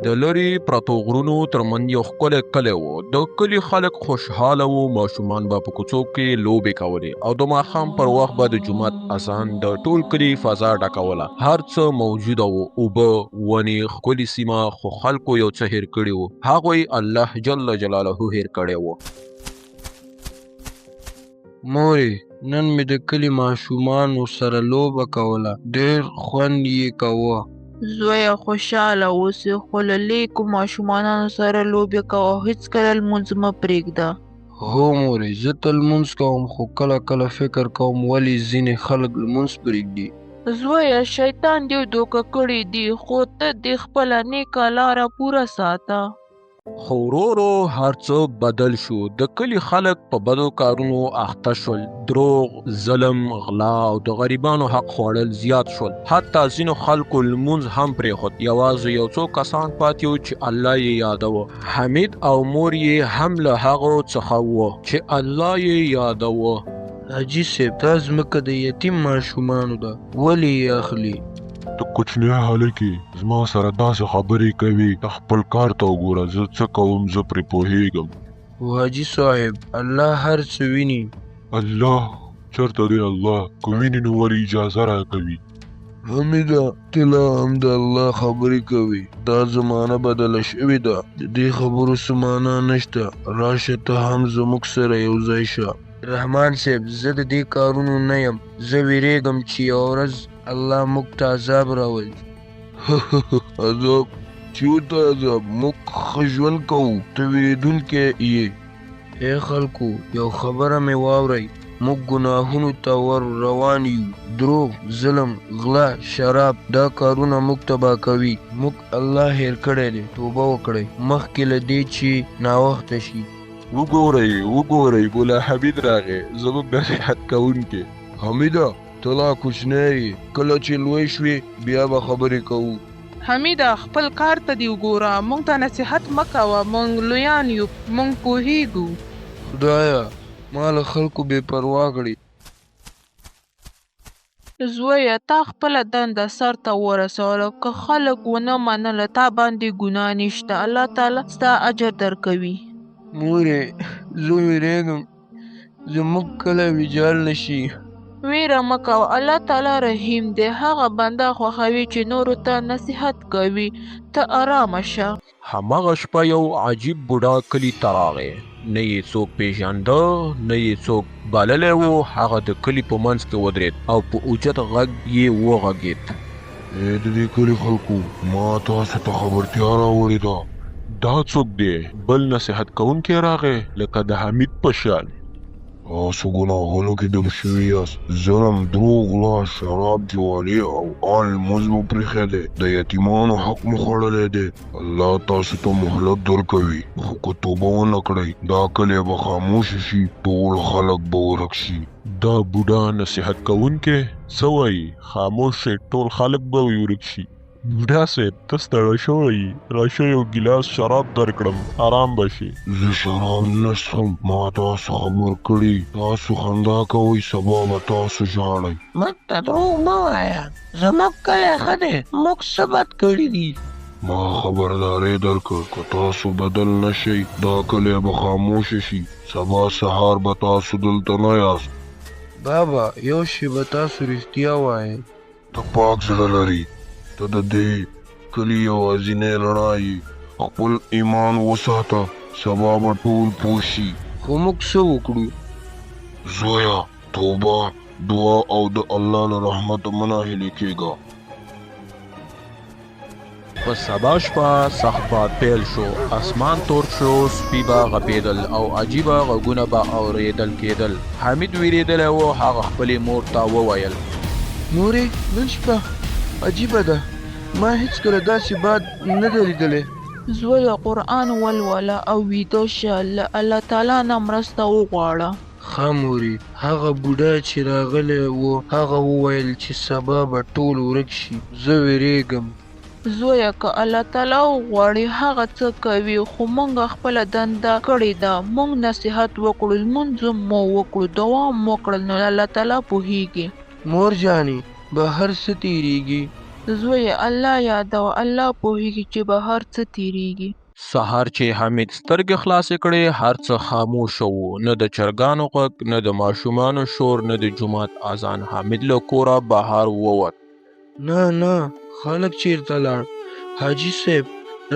د لرې پرتو غرونو ترمنځ یو ښکلی کلی و. د کلي خلک خوشحاله وو، ماشومان به په کوڅو کې لوبې کولې او د ماښام پر وخت به د جومات اذان د ټول کلي فضا ډکوله. هر څه موجوده و، اوبه، ونې، ښکلې سیمه، خو خلکو یو څه هیر کړي وو. هغوی الله جل جلاله هیر کړی و. مورې، نن مې د کلي ماشومانو سره لوبه کوله، ډېر خوند یې کوه. زویه خوشحاله اوسې، خو له لیکو ماشومانو سره لوبې کوه او هېڅکله لمونځ مه پرېږده. هو مورې، زه تل لمونځ کوم، خو کله کله فکر کوم ولې ځینې خلک لمونځ پرېږدي. زویه شیطان دې دوکه کړی دی، خو ته دې خپله نیکه لاره پوره ساته. خو ورو ورو هر څه بدل شو. د کلي خلک په بدو کارونو اخته شول. دروغ، ظلم، غلا او د غریبانو حق خوړل زیات شول. حتی ځینو خلکو لمونځ هم پرېښود. یوازې یو څو کسان پاتې وو چې الله یې یادوه. حمید او مور یې هم له هغو څخه وو چې الله یې یادوه. حاجي صاحب، دا ځمکه د یتیم ماشومانو ده، ولې یې اخلي؟ ته کوچنی هلکې، زما سره داسې خبرې کوي. ته خپل کار ته وګوره، زه څه کوم، زه پرې پوهېږم. خو حاجي صاحب، الله هر څه ویني. الله؟ چېرته دی الله؟ که ویني نو ولې اجازه راکوي؟ حمیده، ته لا هم د الله خبرې کوي. دا زمانه بدله شوې ده، د دې خبرو څه معنا نشته. راشه ته هم زموږ سره یو ځای شه. رحمان صاحب، زه د دې کارونو نه یم. زه ویرېږم چې یوه ورځ الله موږ ته عذاب راولي. عذاب؟ چېرته عذاب؟ موږ ښه ژوند کوو، ته ویرېدونکی یې. ای خلکو، یو خبره مې واورئ. موږ ګناهونو ته ور روان یو. دروغ، ظلم، غلا، شراب، دا کارونه موږ تباه کوي. موږ الله هیر کړی دی. توبه وکړئ مخکې له دې چې ناوخته شي. وګورئ ګولا حمید راغی، زموږ نصیحت کوونکی. حمیده، ته لا کوچنی یې، کله چې لوی شوې بیا به خبرې کوو. حمیده، خپل کار ته دې وګوره، موږ ته نصیحت مه کوه، موږ لویان یو، موږ پوهېږو. خدایه، ما له خلکو بې پروا کړي. زویه تا خپله دنده سر ته ورسوله، که خلک ونه منله تا باندې ګناه نشته، الله تعالی ستا اجر درکوي. مورې، زه ویرېږم زموږ کلی ویجاړ نه شي. ویره مه کوه، الله تعالی رحیم دی. هغه بنده خوښوي چې نورو ته نصیحت کوي. ته ارامه شه. هماغه شپه یو عجیب بوډا کلي ته راغی. نه یې څوک پیژانده، نه یې څوک بللی و. هغه د کلي په منځ کې ودرېد او په اوچت غږ یې وغږېد. ای د دې کلي خلکو، ما تاسو ته خبرتیا راوړې ده. دا څوک دی؟ بل نصیحت کوونکی راغی لکه د حمید په شان. تاسو ګناهونو کې ډوب شوي یاست. ظلم، دروغ، غلا، شراب، دیوالي او ان لمونځ مو پرېښی دی. د یتیمانو حق مو خوړلی دی. الله تاسو ته مهلت درکوي، خو که توبه ونه کړئ دا کلی به خاموشه شي، ټول خلک به ورک شي. دا بوډا نصیحت کوونکی څه وایي؟ خاموش شئ، ټول خلک به ورک شي. بوډا صاحب، ته ستړی شوی یې، راشه یو ګیلاس شراب درکړم، آرام به شي. زه شراب نه څښم، ما تاسو خبر کړي. تاسو خندا کوئ، سبا به تاسو ژاړئ. موږ ته دروغ مه وایه، زموږ کلی ښه دی، موږ څه بد کړي دي. ما خبرداری درکړ، که تاسو بدل نه شئ دا کلی به خاموشه شي. سبا سهار به تاسو دلته نه یاست. بابا، یو شی به تاسو رښتیا وایئ. ته پاک زړه لري، ته د دې کلي یوازینی رڼا یې. خپل ایمان وساته، سبا به ټول پوه شي. خو موږ څه وکړو؟ زویه، توبه، دعا او د الله له رحمته مه ناهیلې کېږه. په سبا شپه سخت باد پیل شو. اسمان تور شو، سپي به غپېدل او عجیبه غږونه به اورېدل کېدل. حمید ویرېدلی و. هغه خپلې مور ته وویل، مورې، نن شپه عجیبه ده، ما هیڅکله داسې باد نه دی لیدلی. زویه قرآن ولوله او ویده شه، له الله تعالی نه مرسته وغواړه. ښه مورې، هغه بوډا چې راغلی و هغه وویل چې سبا به ټول ورک شي. زه ویرېږم. زویه که الله تعالی وغواړي هغه څه کوي، خو موږ خپله دنده کړې ده. موږ نصیحت وکړو، لمونځ مو وکړو، دوام وکړل، نو الله تعالی پوهېږي. مور جانې، بهر څه تېرېږي؟ زویه الله یادوه، الله پوهیږي چې بهر څه تیریږي. سهار چې حمید سترګې خلاصې کړې هر څه خاموش وو، نه د چرګانو غږ، نه د ماشومانو شور، نه د جومات اذان. حمید له کوره بهر ووت. نه خلک چیرته لاړ؟ حاجي صاحب،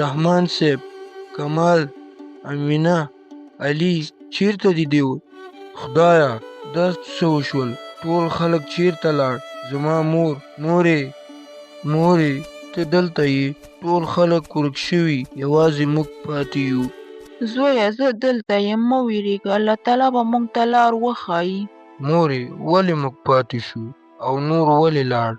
رحمان صاحب، کمال، امینه، علي چیرته دي دیو؟ خدایا دا څه وشول؟ ټول خلک چیرته لاړ؟ زما مورې ته دلته یې؟ ټول خلک ورک شوي، یوازې موږ پاتې یو. زویه زه دلته یم، مه وېرېږه، الله تعالی به موږ ته لار وښایي. مورې ولې موږ پاتې شو او نور ولې لاړ؟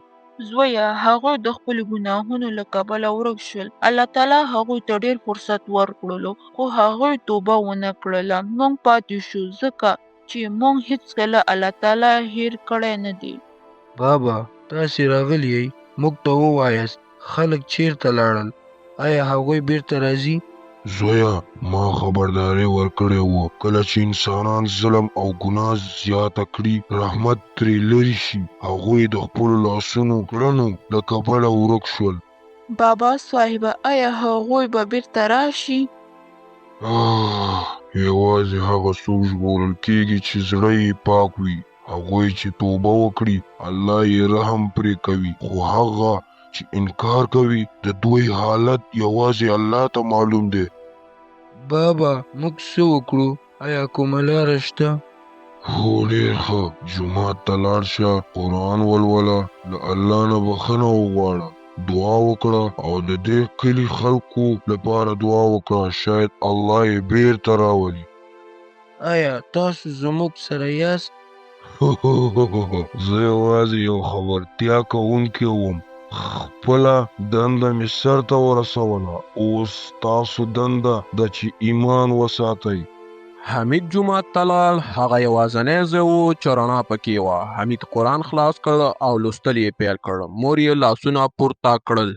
زویه هغوی د خپلو ګناهونو له کبله ورک شول. الله تعالی هغوی ته ډېر فرصت ورکړلو خو هغوی توبه ونه کړله. موږ پاتې شو ځکه چې موږ هیڅکله الله تعالی هیر کړی نه دی. بابا تاسې راغلي یئ، موږ ته ووایاست خلک چیرته لاړل؟ آیا هغوی بیرته راځي؟ زویا ما خبرداری ورکړی وه کله چې انسانان ظلم او ګناه زیاته کړي رحمت ترې لرې شي هغوی د خپلو لاسونو کړنو له کبله ورک شول. بابا صاحبه آیا هغوی به بیرته راشي؟ یوازې هغه څوک ژغورل کېږي چې زړه یې پاک وي. هغوی چې توبه وکړي الله یې رحم پرې کوي، خو هغه چې انکار کوي د دوی حالت یوازې الله ته معلوم دی. بابا موږ څه وکړو؟ آیا کومه لاره شته؟ هو ډېر ښه، جومات ته لاړ شه، قرآن ولوله، له الله نه بخښنه وغواړه، دعا وکړه او د دې کلي خلکو لپاره دعا وکړه، شاید الله یې بیرته راولي. آیا تاسو زموږ سره یاست؟ زه یوازې یو خبرتیا کوونکی وم، خپله دنده مې سرته ورسوله، اوس تاسو دنده ده چې ایمان وساتئ. حمید جومات ته لاړ. هغه یوازینی ځای و چې رڼا پکې وه. حمید قرآن خلاص کړ او لوستل یې پیل کړ. مور یې لاسونه پورته کړل.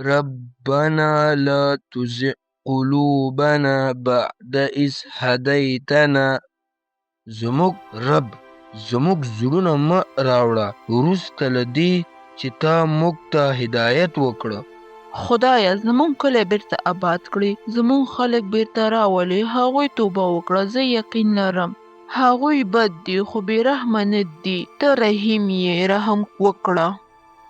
ربنا لا تزغ قلوبنا بعد إذ هديتنا. زموږ رب زموږ زړونه مه راوړه وروسته له دې چې تا موږ ته هدایت وکړه. خدایه زموږ کلی بیرته آباد کړي، زموږ خلک بیرته راولي. هغوی توبه وکړه، زه یقین لرم هغوی بد دي خو بې رحمه نه دي. ته رحیم یې، رحم وکړه.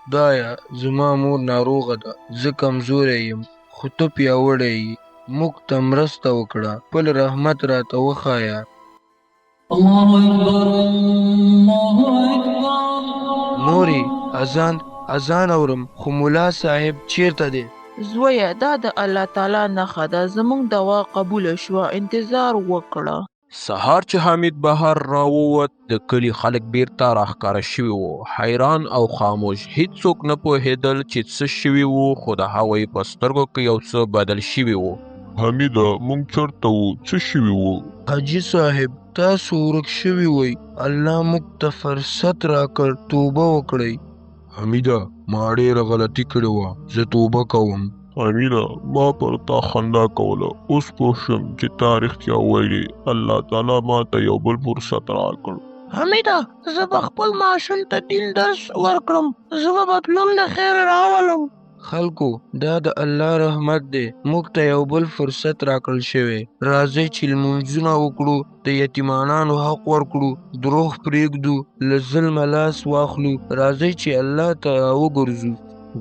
خدایه زما مور ناروغه ده، زه کمزوری یم خو ته پیاوړی یې، موږ ته مرسته وکړه، خپل رحمت راته وښایه. مورې اذان اورم خو ملا صاحب چیرته دی؟ زویه دا د الله تعالی نښه ده، زموږ دعا قبوله شوه، انتظار وکړه. سهار چې حمید بهر راووت د کلي خلک بیرته راښکاره شوي وو، حیران او خاموش. هیڅوک نه پوهېدل چې څه شوي وو، خو د هغوی په سترګو کې یو څه بدل شوي وو. حمیده موږ چېرته وو؟ څه شوي وو؟ حاجي صاحب تاسو ورک شوي وئ، الله موږ ته فرصت راکړ، توبه وکړئ. حمیده ما ډېره غلطي کړې وه، زه توبه کوم. حمیده ما پر تا خندا کوله، اوس پوه شم چې تا رښتیا ویلې، الله تعالی ما ته یو بل فرصت راکړ. حمیده زه به خپل ماشوم ته دین درس ورکړم، زه به بدلون د خیر راولم. خلکو دا د الله رحمت دی، موږ ته یو بل فرصت راکړل شوی. راځئ چې لمونځونه وکړو، د یتیمانانو حق ورکړو، دروغ پرېږدو، له ظلمه لاس واخلو، راځئ چې الله ته راوګرځو.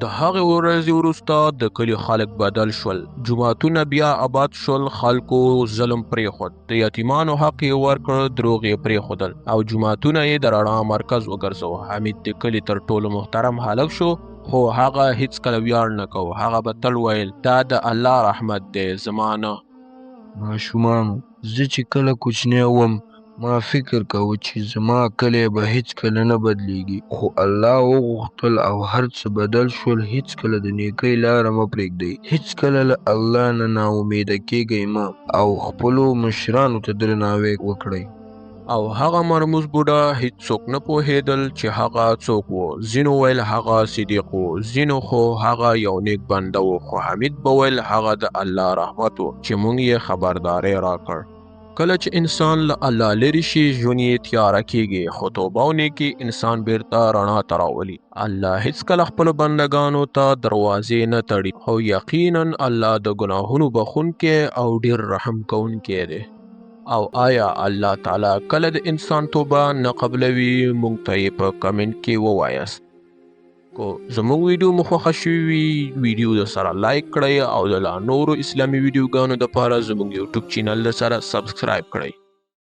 د هغې ورځې وروسته د کلي خلک بدل شول. جوماتونه بیا آباد شول، خلکو ظلم پرېښود، د یتیمانو حق یې ورکړ، دروغ یې پرېښودل او جوماتونه یې د رڼا مرکز وګرځاوه. حمید د کلي تر ټولو محترم هلک شو، خو هغه هیڅکله ویاړ نه کوه. هغه به تل ویل دا د الله رحمت دی، زما نه. ماشومانو زه چې کله کوچنی وم ما فکر کوه چې زما کلی به هیڅکله نه بدلیږي، خو الله وغوښتل او هر څه بدل شول. هیڅکله د نیکۍ لاره مه پرېږدئ، هیڅکله له الله نه ناامیده کېږئ مه، او خپلو مشرانو ته درناوی وکړئ. او هغه مرموز بوډا هیڅوک نه پوهېدل چې هغه څوک و. ځینو ویل هغه صدیق و، ځینو خو هغه یو نیک بنده و، خو حمید به ویل هغه د الله رحمت و چې موږ یې خبرداری راکړ. کله چې انسان له الله لرې شي ژوند یې تیاره کیږي خو توبه او نیکي انسان بیرته رڼا ته راولي. الله هیڅکله خپلو بندګانو ته دروازې نه تړي او یقینا الله د ګناهونو بخښونکی او ډیر رحم کوونکی دی. او آیا الله تعالی کله د انسان توبه نه قبلوي؟ موږ ته یې په کمنټ کې ووایاست. کو زموږ ویډیو مو خوښه شوې وي ویډیو د سره لایک کړئ او د لا نورو اسلامي ویډیوګانو دپاره زموږ یوټیوب چینل د سره سبسکرایب کړئ.